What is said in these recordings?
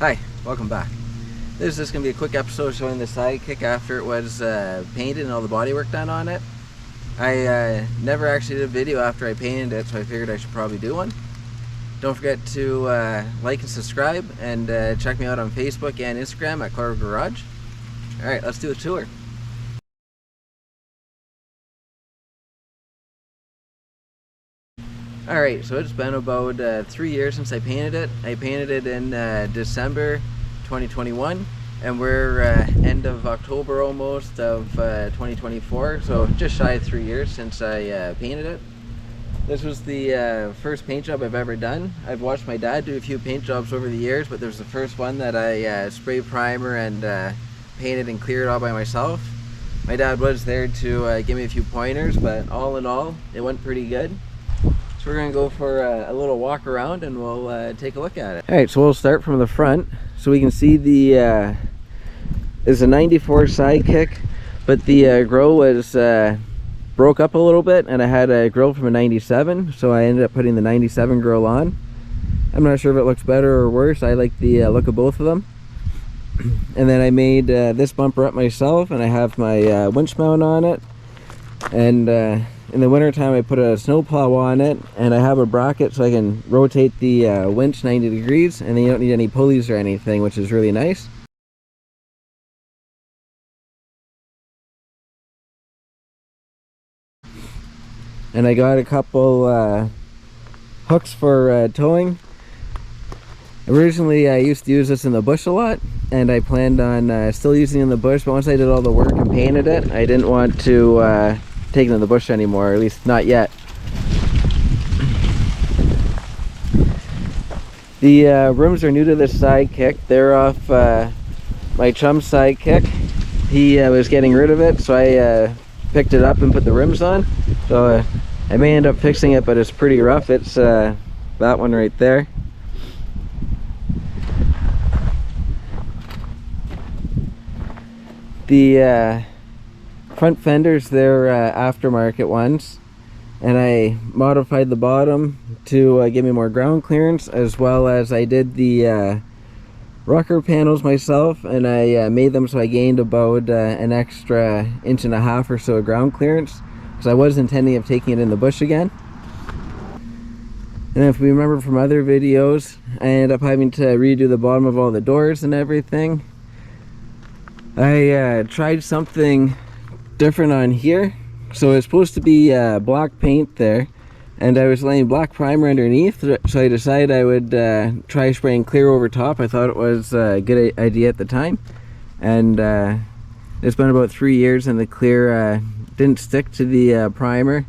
Hi, welcome back. This is just going to be a quick episode showing the Sidekick after it was painted and all the bodywork done on it. I never actually did a video after I painted it, so I figured I should probably do one. Don't forget to like and subscribe, and check me out on Facebook and Instagram at Clara Garage. Alright, let's do a tour. Alright, so it's been about 3 years since I painted it. I painted it in December 2021, and we're end of October almost of 2024, so just shy of 3 years since I painted it. This was the first paint job I've ever done. I've watched my dad do a few paint jobs over the years, but there's the first one that I spray primer and painted and cleared all by myself. My dad was there to give me a few pointers, but all in all, it went pretty good. So we're going to go for a little walk around and we'll take a look at it. Alright, so we'll start from the front. So we can see the is a 94 Sidekick, but the grill was broke up a little bit, and I had a grill from a 97, so I ended up putting the 97 grill on. I'm not sure if it looks better or worse. I like the look of both of them. And then I made this bumper up myself, and I have my winch mount on it. And in the winter time I put a snowplow on it, and I have a bracket so I can rotate the winch 90 degrees, and then you don't need any pulleys or anything, which is really nice. And I got a couple hooks for towing. Originally I used to use this in the bush a lot, and I planned on still using it in the bush, but once I did all the work and painted it, I didn't want to take it in the bush anymore, or at least not yet. The rims are new to this Sidekick. They're off my chum's Sidekick. He was getting rid of it, so I picked it up and put the rims on. So I may end up fixing it, but it's pretty rough. It's that one right there. The front fenders, they're aftermarket ones, and I modified the bottom to give me more ground clearance, as well as I did the rocker panels myself, and I made them so I gained about an extra 1.5 inches or so of ground clearance, because I was intending of taking it in the bush again. And if we remember from other videos, I ended up having to redo the bottom of all the doors and everything. I tried something different on here. So it's supposed to be black paint there, and I was laying black primer underneath, so I decided I would try spraying clear over top. I thought it was a good idea at the time, and it's been about 3 years, and the clear didn't stick to the primer,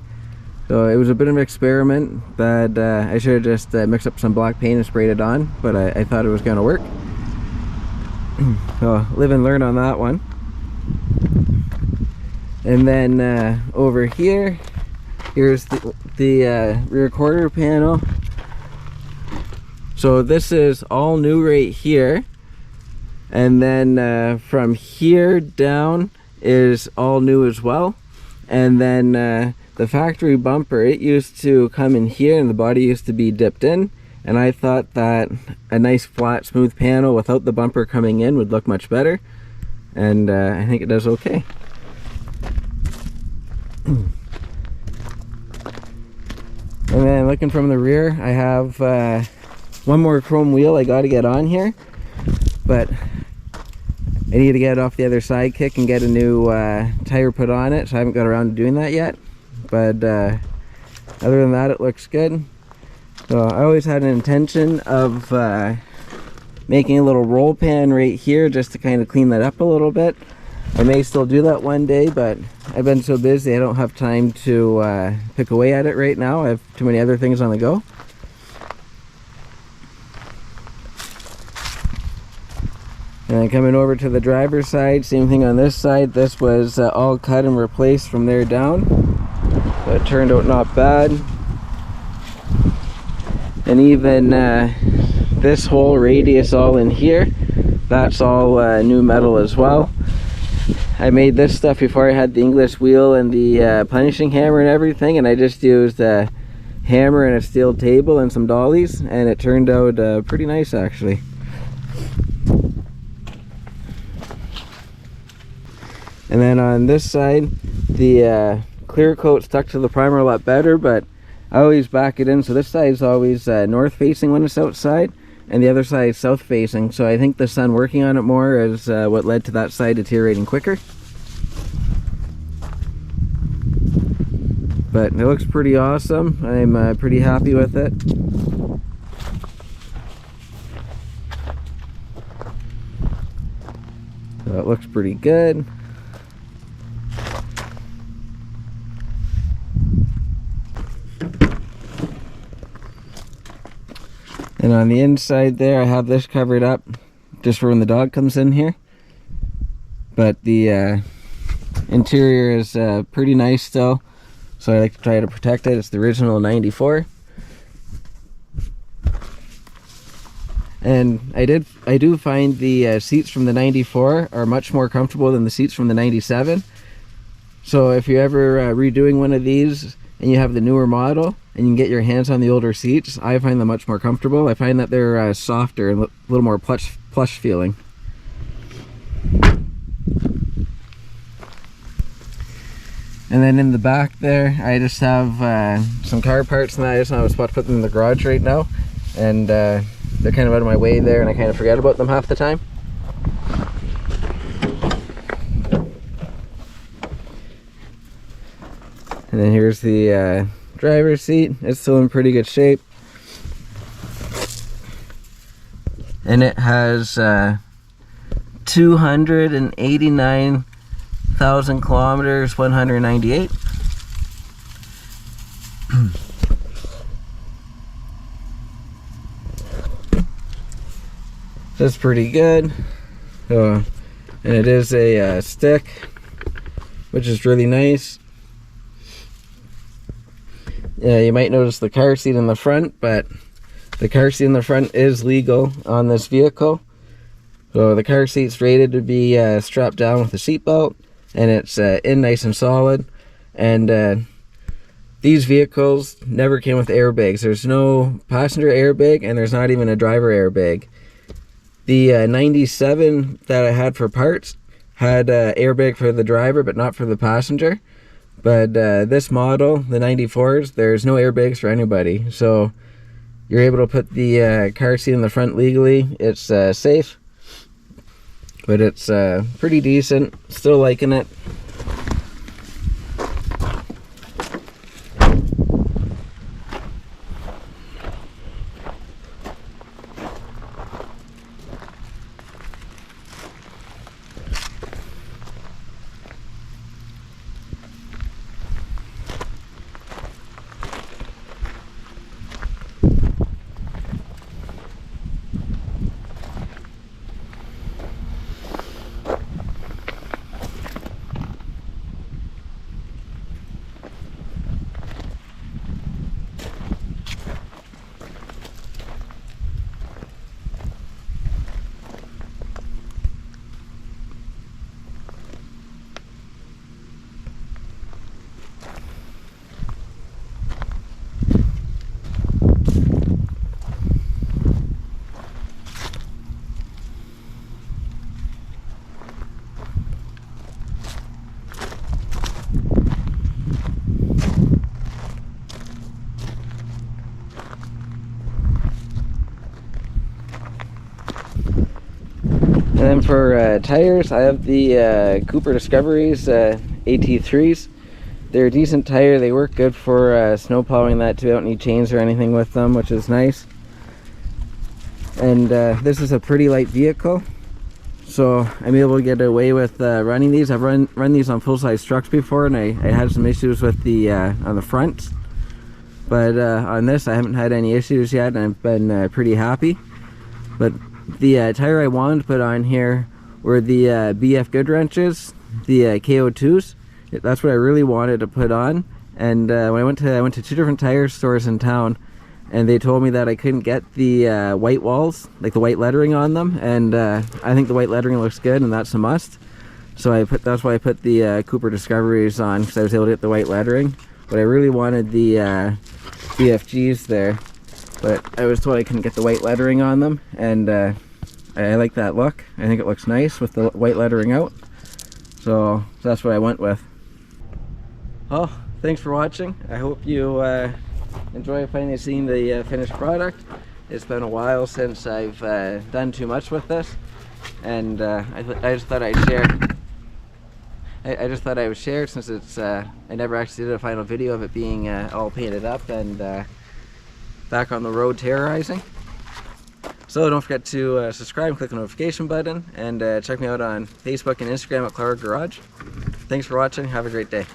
so it was a bit of an experiment, but I should have just mixed up some black paint and sprayed it on, but I thought it was going to work. So live and learn on that one. And then over here, here's the rear quarter panel. So this is all new right here, and then from here down is all new as well. And then the factory bumper, it used to come in here, and the body used to be dipped in, and I thought that a nice flat smooth panel without the bumper coming in would look much better, and I think it does okay. And then looking from the rear, I have one more chrome wheel I got to get on here, but I need to get it off the other Sidekick and get a new tire put on it, so I haven't got around to doing that yet. But other than that, it looks good. So I always had an intention of making a little roll pan right here just to kind of clean that up a little bit. I may still do that one day, but I've been so busy I don't have time to pick away at it right now. I have too many other things on the go. And then coming over to the driver's side, same thing on this side. This was all cut and replaced from there down, so it turned out not bad. And even this whole radius all in here, that's all new metal as well. I made this stuff before I had the English wheel and the punishing hammer and everything, and I just used a hammer and a steel table and some dollies, and it turned out pretty nice actually. And then on this side, the clear coat stuck to the primer a lot better, but I always back it in, so this side is always north facing when it's outside, and the other side is south facing. So I think the sun working on it more is what led to that side deteriorating quicker. But it looks pretty awesome. I'm pretty happy with it. So it looks pretty good. And on the inside there, I have this covered up just for when the dog comes in here. But the interior is pretty nice still, so I like to try to protect it. It's the original 94. And I do find the seats from the 94 are much more comfortable than the seats from the 97. So if you're ever redoing one of these and you have the newer model and you can get your hands on the older seats, I find them much more comfortable. I find that they're softer and a little more plush feeling. And then in the back there, I just have some car parts, and I just don't have a spot to put them in the garage right now. And they're kind of out of my way there, and I kind of forget about them half the time. And then here's the driver's seat. It's still in pretty good shape. And it has 289,000 kilometers, 198. That's pretty good. And it is a stick, which is really nice. Yeah, you might notice the car seat in the front, but the car seat in the front is legal on this vehicle. So the car seat's rated to be strapped down with a seatbelt, and it's in nice and solid. And these vehicles never came with airbags. There's no passenger airbag, and there's not even a driver airbag. The 97 that I had for parts had airbag for the driver, but not for the passenger. But this model, the 94s, there's no airbags for anybody. So you're able to put the car seat in the front legally. It's safe, but it's pretty decent. Still liking it. And then for tires, I have the Cooper Discoveries AT3s. They're a decent tire. They work good for snow plowing that too. I don't need chains or anything with them, which is nice. And this is a pretty light vehicle, so I'm able to get away with running these. I've run these on full-size trucks before, and I had some issues with the on the front. But on this, I haven't had any issues yet, and I've been pretty happy. But the tire I wanted to put on here were the BF Goodwrenches, the KO2s. That's what I really wanted to put on. And when I went to two different tire stores in town, and they told me that I couldn't get the white walls, like the white lettering on them. And I think the white lettering looks good, and that's a must. So that's why I put the Cooper Discoveries on, because I was able to get the white lettering. But I really wanted the BFGs there, but I was told I couldn't get the white lettering on them, and I like that look. I think it looks nice with the white lettering out. So that's what I went with. Well, thanks for watching. I hope you enjoy finally seeing the finished product. It's been a while since I've done too much with this, and I just thought I'd share. I just thought I would share since it's I never actually did a final video of it being all painted up and back on the road terrorizing. So don't forget to subscribe and click the notification button, and check me out on Facebook and Instagram at Clara Garage. Thanks for watching. Have a great day.